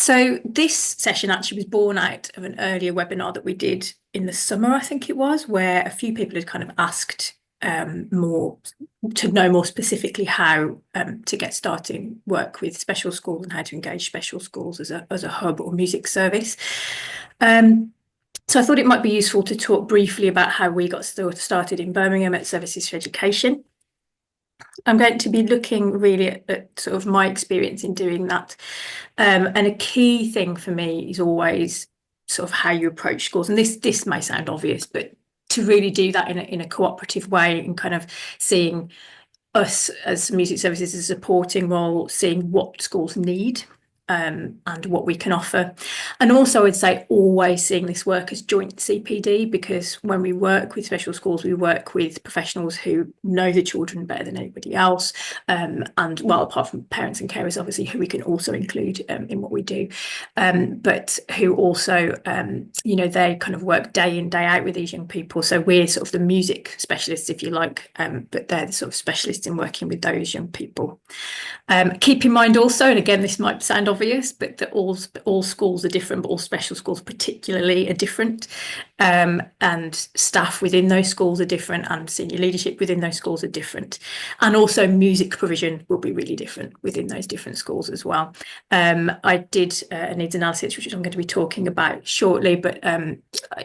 So this session actually was born out of an earlier webinar that we did in the summer, I think it was, where a few people had kind of asked more to know more specifically how to get started work with special schools and how to engage special schools as a hub or music service. So I thought it might be useful to talk briefly about how we got started in Birmingham at Services for Education. I'm going to be looking really at sort of my experience in doing that. And a key thing for me is always sort of how you approach schools. And this may sound obvious, but to really do that in a cooperative way and kind of seeing us as music services as a supporting role, seeing what schools need and what we can offer. And also I would say always seeing this work as joint CPD, because when we work with special schools, we work with professionals who know the children better than anybody else. And well, apart from parents and carers, obviously, who we can also include in what we do, but who also, they kind of work day in, day out with these young people. So we're sort of the music specialists, if you like, but they're the sort of specialists in working with those young people. Keep in mind also, and again, this might sound obvious, but that all schools are different, but all special schools particularly are different. And staff within those schools are different, and senior leadership within those schools are different. And also music provision will be really different within those different schools as well. I did a needs analysis, which I'm going to be talking about shortly, but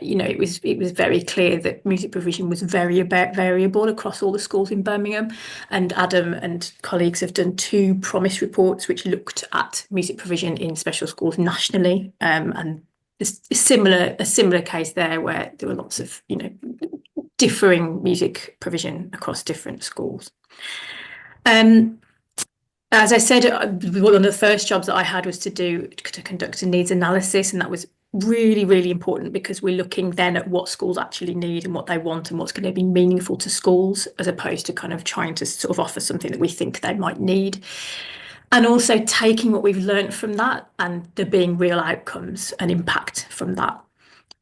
it was very clear that music provision was very variable across all the schools in Birmingham. And Adam and colleagues have done 2 promise reports which looked at music provision in special schools nationally, and a similar case there where there were lots of differing music provision across different schools. As I said, one of the first jobs that I had was to conduct a needs analysis, and that was really, really important because we're looking then at what schools actually need and what they want and what's going to be meaningful to schools, as opposed to kind of trying to sort of offer something that we think they might need. And also taking what we've learned from that and there being real outcomes and impact from that.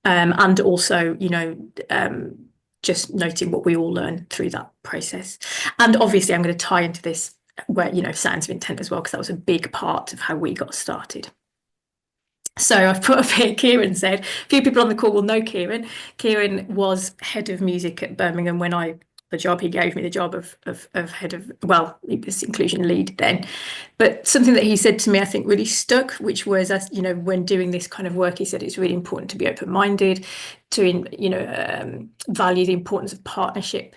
And also, just noting what we all learn through that process. And obviously I'm going to tie into this where, signs of intent as well, because that was a big part of how we got started. So I've put up here, Kieran said, a few people on the call will know Kieran. Kieran was head of music at Birmingham when he gave me the job of head of, well, he was inclusion lead then. But something that he said to me, I think really stuck, which was, when doing this kind of work, he said it's really important to be open-minded, to, value the importance of partnership,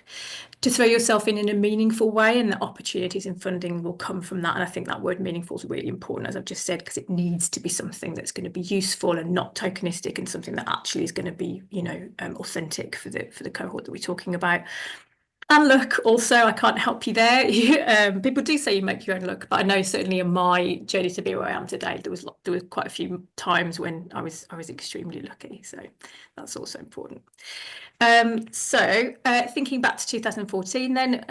to throw yourself in a meaningful way, and the opportunities and funding will come from that. And I think that word meaningful is really important, as I've just said, because it needs to be something that's going to be useful and not tokenistic, and something that actually is going to be, authentic for the cohort that we're talking about. And look, also, I can't help you there. People do say you make your own luck, but I know certainly in my journey to be where I am today, there was quite a few times when I was extremely lucky. So that's also important. Thinking back to 2014 then,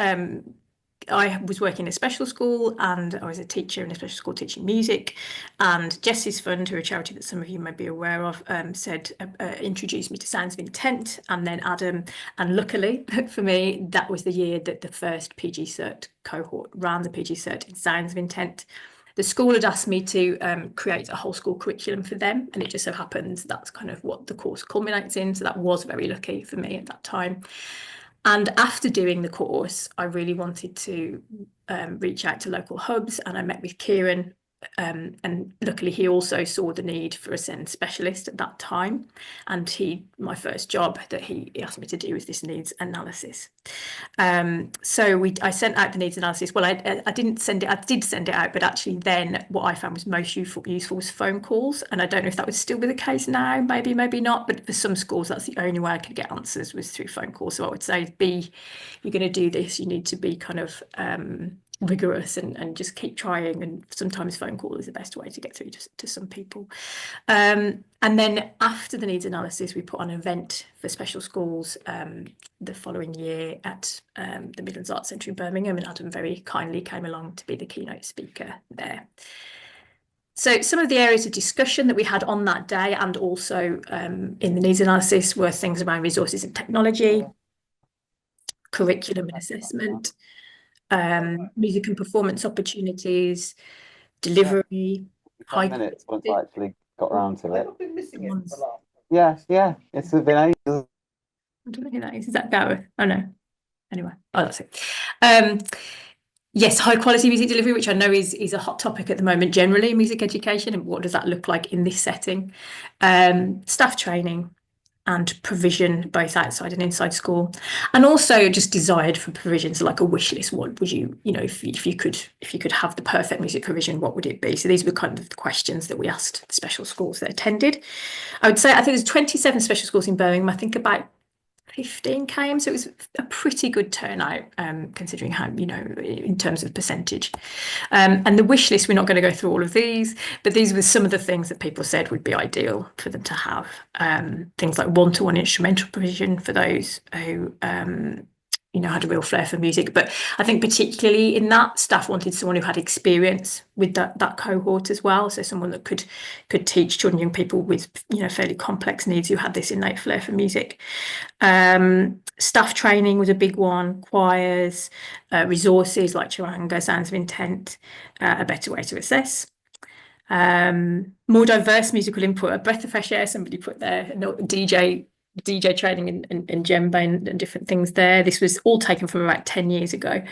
I was working in a special school and I was a teacher in a special school teaching music, and Jessie's Fund, who are a charity that some of you may be aware of, introduced me to Sounds of Intent, and then Adam, and luckily for me, that was the year that the first PG Cert cohort ran the PG Cert in Sounds of Intent. The school had asked me to create a whole school curriculum for them, and it just so happens that's kind of what the course culminates in, so that was very lucky for me at that time. And after doing the course, I really wanted to reach out to local hubs, and I met with Kieran, and luckily he also saw the need for a SEND specialist at that time, and my first job that he asked me to do was this needs analysis. I sent out the needs analysis. Well, I didn't send it. I did send it out, but actually then what I found was most useful was phone calls, and I don't know if that would still be the case now. Maybe not. But for some schools, that's the only way I could get answers was through phone calls. So I would say, you're going to do this, you need to be kind of rigorous and just keep trying, and sometimes phone call is the best way to get through to some people. And then after the needs analysis, we put on an event for special schools the following year at the Midlands Arts Centre in Birmingham, and Adam very kindly came along to be the keynote speaker there. So some of the areas of discussion that we had on that day and also in the needs analysis were things around resources and technology, curriculum and assessment, music and performance opportunities, delivery, high 10 minutes once quality I actually got around to it. I've been missing it ones. for the last. Yeah, it's been ages. I don't know who that is. Is that Gareth? Oh no. Anyway, oh that's it. Yes, high quality music delivery, which I know is a hot topic at the moment generally in music education, and what does that look like in this setting? Staff training and provision, both outside and inside school, and also just desired for provisions, like a wish list. What would you, if you could have the perfect music provision, what would it be? So these were kind of the questions that we asked the special schools that attended. I think there's 27 special schools in Birmingham. I think about 15 came, so it was a pretty good turnout, considering how, in terms of percentage. And the wish list, we're not going to go through all of these, but these were some of the things that people said would be ideal for them to have. Things like one-to-one instrumental provision for those who had a real flair for music. But I think particularly in that, staff wanted someone who had experience with that cohort as well. So someone that could teach children and young people with, fairly complex needs who had this innate flair for music. Staff training was a big one, choirs, resources like Charanga, Sounds of Intent, a better way to assess. More diverse musical input, a breath of fresh air, somebody put there, DJ training and djembe and different things there. This was all taken from about 10 years ago.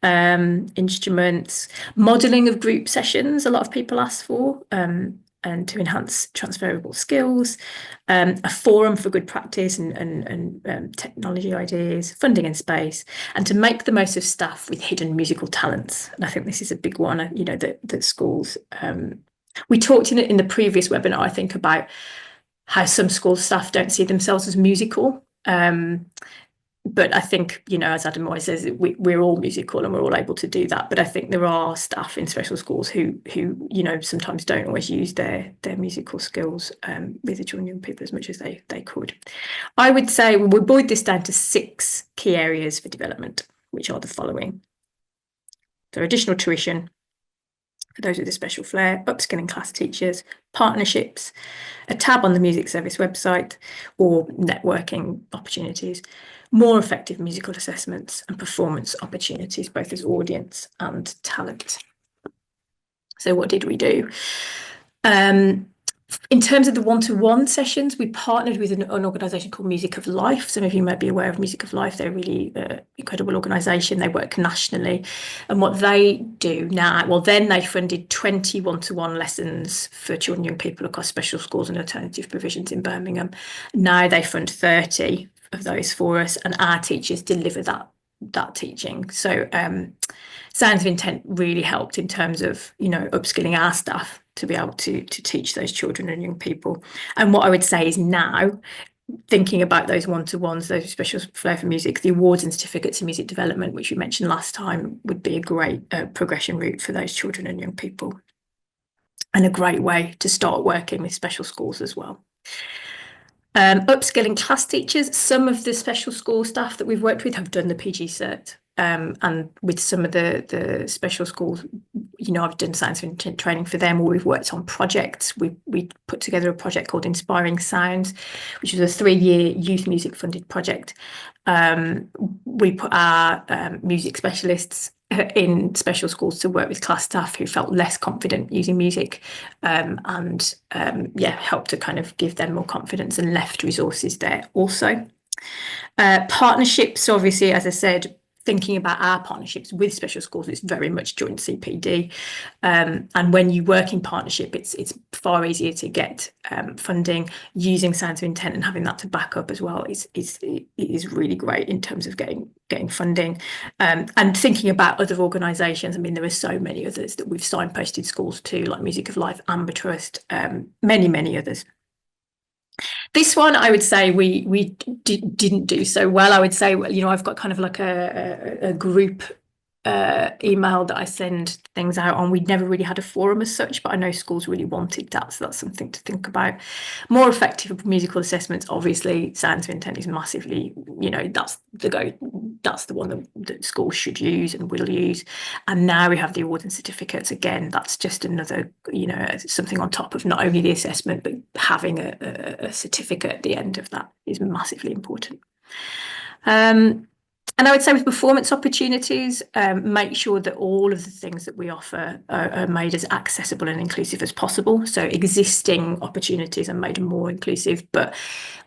Instruments, modelling of group sessions, a lot of people asked for, and to enhance transferable skills, a forum for good practice and technology ideas, funding and space, and to make the most of staff with hidden musical talents. And I think this is a big one, that schools, we talked in the previous webinar, I think, about how some school staff don't see themselves as musical. But I think, as Adam always says, we're all musical and we're all able to do that. But I think there are staff in special schools who sometimes don't always use their musical skills with the children and young people as much as they could. I would say we boiled this down to 6 key areas for development, which are the following. So additional tuition for those with a special flair, upskilling class teachers, partnerships, a tab on the music service website, or networking opportunities, more effective musical assessments and performance opportunities, both as audience and talent. So what did we do? In terms of the one-to-one sessions, we partnered with an organisation called Music of Life. Some of you might be aware of Music of Life. They're a really incredible organisation. They work nationally. And what they do now, then they funded 20 one-to-one lessons for children and young people across special schools and alternative provisions in Birmingham. Now they fund 30 of those for us, and our teachers deliver that teaching. So Sounds of Intent really helped in terms of, upskilling our staff to be able to teach those children and young people. And what I would say is now, thinking about those one-to-ones, those special flair for music, the awards and certificates in music development, which we mentioned last time, would be a great progression route for those children and young people, and a great way to start working with special schools as well. Upskilling class teachers. Some of the special school staff that we've worked with have done the PG cert. And with some of the special schools, I've done Sounds of Intent training for them, or we've worked on projects. We put together a project called Inspiring Sounds, which was a 3-year youth music funded project. We put our music specialists in special schools to work with class staff who felt less confident using music, and helped to kind of give them more confidence, and left resources there also. Partnerships, obviously, as I said, thinking about our partnerships with special schools, it's very much joint CPD. And when you work in partnership, it's far easier to get funding. Using Sounds of Intent and having that to back up as well is really great in terms of getting funding. And thinking about other organisations, there are so many others that we've signposted schools to, like Music of Life, Amber Trust, many others. This one, I would say we didn't do so well. I would say, I've got kind of like a group email that I send things out on. We'd never really had a forum as such, but I know schools really wanted that, so that's something to think about. More effective musical assessments, obviously. Sounds of Intent is massively, that's the one that schools should use and will use. And now we have the awards and certificates. Again, that's just another, something on top of not only the assessment, but having a certificate at the end of that is massively important. And I would say with performance opportunities, make sure that all of the things that we offer are made as accessible and inclusive as possible. So existing opportunities are made more inclusive, but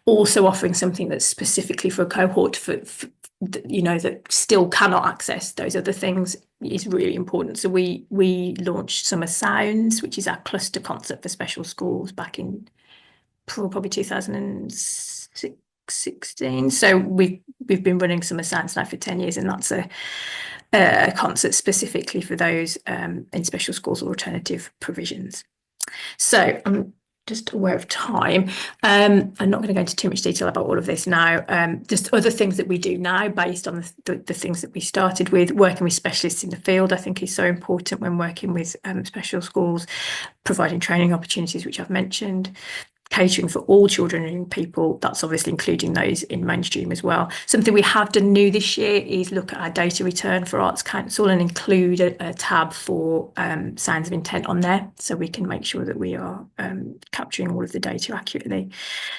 also offering something that's specifically for a cohort for that still cannot access those other things is really important. So we launched Summer Sounds, which is our cluster concert for special schools back in probably 2016. So we've been running Summer Sounds now for 10 years, and that's a concert specifically for those in special schools or alternative provisions. So I'm just aware of time. I'm not going to go into too much detail about all of this now. Just other things that we do now based on the things that we started with. Working with specialists in the field, I think, is so important when working with special schools, providing training opportunities, which I've mentioned. Catering for all children and young people, that's obviously including those in mainstream as well. Something we have done new this year is look at our data return for Arts Council and include a tab for signs of intent on there, so we can make sure that we are capturing all of the data accurately.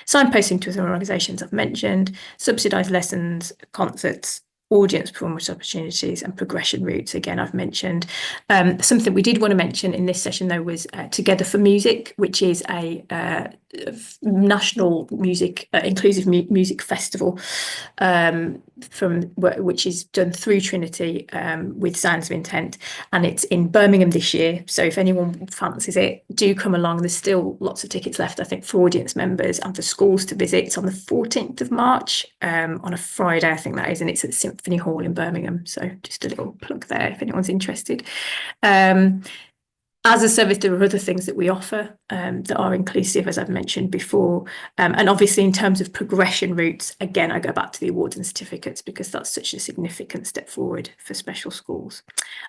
Signposting to other organisations I've mentioned, subsidised lessons, concerts, audience performance opportunities and progression routes, again, I've mentioned. Something we did want to mention in this session, though, was Together for Music, which is a national music, inclusive music festival, which is done through Trinity with Sounds of Intent, and it's in Birmingham this year. So if anyone fancies it, do come along. There's still lots of tickets left, I think, for audience members and for schools to visit. It's on the 14th of March, on a Friday, I think that is, and it's at Symphony Hall in Birmingham. So just a little plug there if anyone's interested. As a service, there are other things that we offer that are inclusive, as I've mentioned before. And obviously, in terms of progression routes, again, I go back to the awards and certificates because that's such a significant step forward for special schools.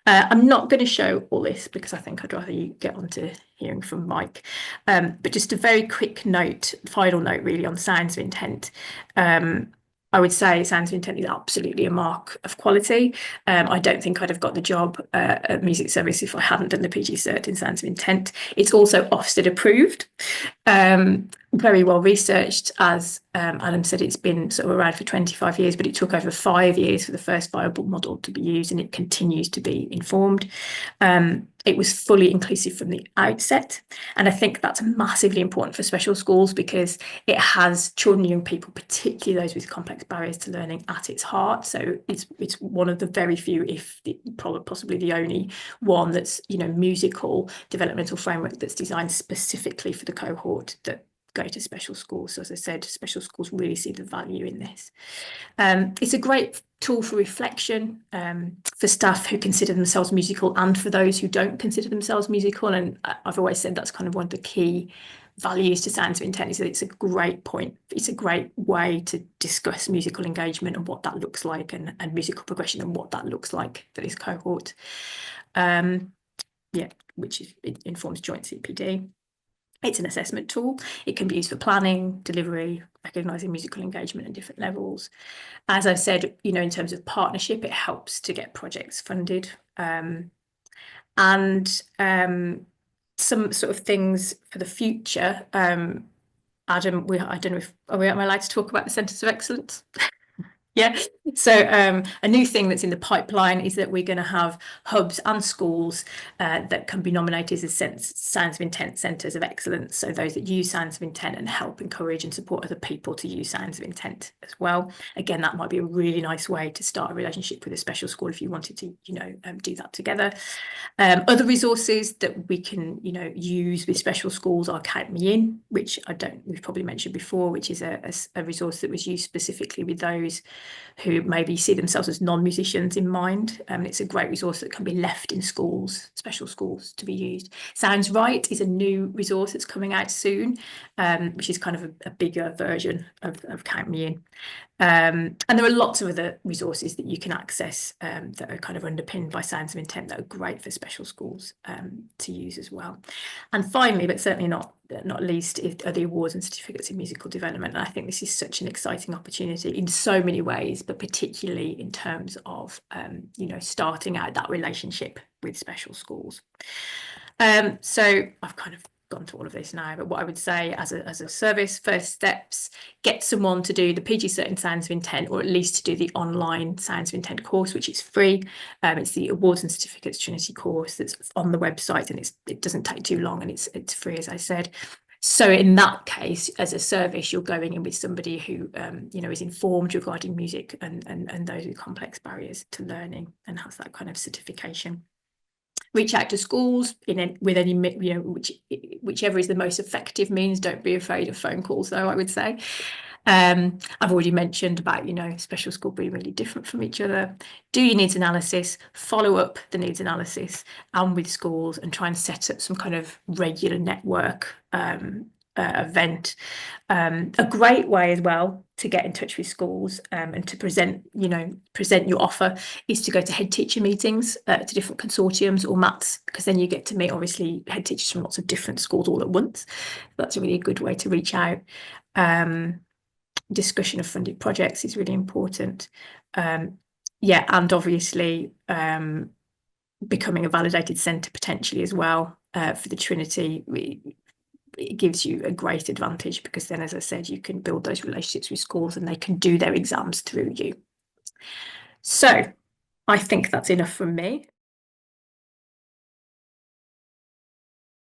I'm not going to show all this because I think I'd rather you get on to hearing from Mike. But just a very quick note, final note really on Sounds of Intent. I would say Sounds of Intent is absolutely a mark of quality. I don't think I'd have got the job at Music Service if I hadn't done the PG Cert in Sounds of Intent. It's also Ofsted approved, very well researched. As Adam said, it's been sort of around for 25 years, but it took over 5 years for the first viable model to be used, and it continues to be informed. It was fully inclusive from the outset, and I think that's massively important for special schools because it has children and young people, particularly those with complex barriers to learning, at its heart. So it's one of the very few, if possibly the only one, that's musical developmental framework that's designed specifically for the cohort that go to special schools. So as I said, special schools really see the value in this. It's a great tool for reflection for staff who consider themselves musical and for those who don't consider themselves musical. And I've always said that's kind of one of the key values to Sounds of Intent, is that it's a great point. It's a great way to discuss musical engagement and what that looks like, and musical progression and what that looks like for this cohort. It informs joint CPD. It's an assessment tool. It can be used for planning, delivery, recognising musical engagement at different levels. As I said, in terms of partnership, it helps to get projects funded. And some sort of things for the future. Adam, I don't know if am I allowed to talk about the Centres of Excellence? Yeah, so a new thing that's in the pipeline is that we're going to have hubs and schools that can be nominated as Sounds of Intent Centres of Excellence. So those that use Sounds of Intent and help encourage and support other people to use Sounds of Intent as well. Again, that might be a really nice way to start a relationship with a special school if you wanted to, do that together. Other resources that we can, use with special schools are Count Me In, which we've probably mentioned before, which is a resource that was used specifically with those who maybe see themselves as non-musicians in mind. It's a great resource that can be left in schools, special schools, to be used. Sounds Right is a new resource that's coming out soon, which is kind of a bigger version of Count Me In. And there are lots of other resources that you can access that are kind of underpinned by Sounds of Intent that are great for special schools to use as well. And finally, but certainly not least, are the awards and certificates in musical development. And I think this is such an exciting opportunity in so many ways, but particularly in terms of starting out that relationship with special schools. So I've kind of gone to all of this now, but what I would say as a service, first steps, get someone to do the PG Cert in Sounds of Intent, or at least to do the online Sounds of Intent course, which is free. It's the Awards and Certificates Trinity course that's on the website, and it doesn't take too long, and it's free, as I said. So in that case, as a service, you're going in with somebody who, is informed regarding music and those with complex barriers to learning, and has that kind of certification. Reach out to schools with any, whichever is the most effective means. Don't be afraid of phone calls, though, I would say. I've already mentioned about, special school being really different from each other. Do your needs analysis, follow up the needs analysis and with schools, and try and set up some kind of regular network event. A great way as well to get in touch with schools and to present your offer is to go to head teacher meetings to different consortiums or MATs, because then you get to meet obviously head teachers from lots of different schools all at once. That's a really good way to reach out. Discussion of funded projects is really important. And obviously becoming a validated centre potentially as well for the Trinity. It gives you a great advantage, because then, as I said, you can build those relationships with schools and they can do their exams through you. So I think that's enough from me.